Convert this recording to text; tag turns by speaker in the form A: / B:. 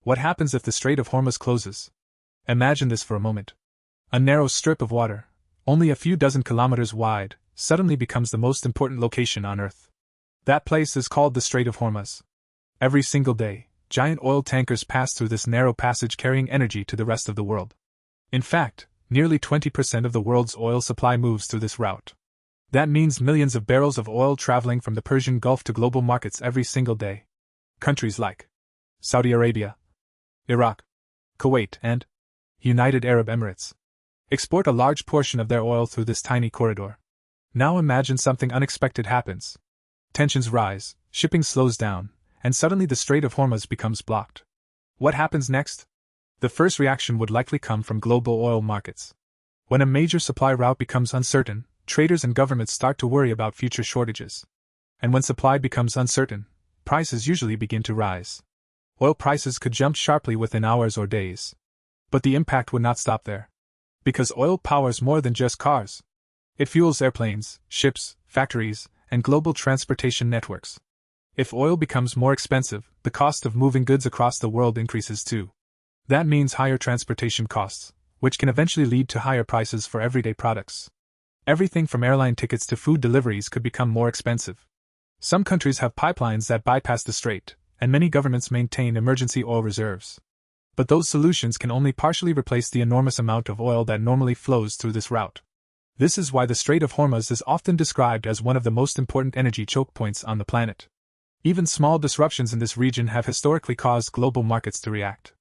A: What happens if the Strait of Hormuz closes? Imagine this for a moment. A narrow strip of water, only a few dozen kilometers wide, suddenly becomes the most important location on Earth. That place is called the Strait of Hormuz. Every single day, giant oil tankers pass through this narrow passage carrying energy to the rest of the world. In fact, nearly 20% of the world's oil supply moves through this route. That means millions of barrels of oil traveling from the Persian Gulf to global markets every single day. Countries like Saudi Arabia, Iraq, Kuwait, and United Arab Emirates export a large portion of their oil through this tiny corridor. Now imagine something unexpected happens. Tensions rise, shipping slows down, and suddenly the Strait of Hormuz becomes blocked. What happens next? The first reaction would likely come from global oil markets. When a major supply route becomes uncertain, traders and governments start to worry about future shortages. And when supply becomes uncertain, prices usually begin to rise. Oil prices could jump sharply within hours or days. But the impact would not stop there. Because oil powers more than just cars. It fuels airplanes, ships, factories, and global transportation networks. If oil becomes more expensive, the cost of moving goods across the world increases too. That means higher transportation costs, which can eventually lead to higher prices for everyday products. Everything from airline tickets to food deliveries could become more expensive. Some countries have pipelines that bypass the strait, and many governments maintain emergency oil reserves. But those solutions can only partially replace the enormous amount of oil that normally flows through this route. This is why the Strait of Hormuz is often described as one of the most important energy choke points on the planet. Even small disruptions in this region have historically caused global markets to react.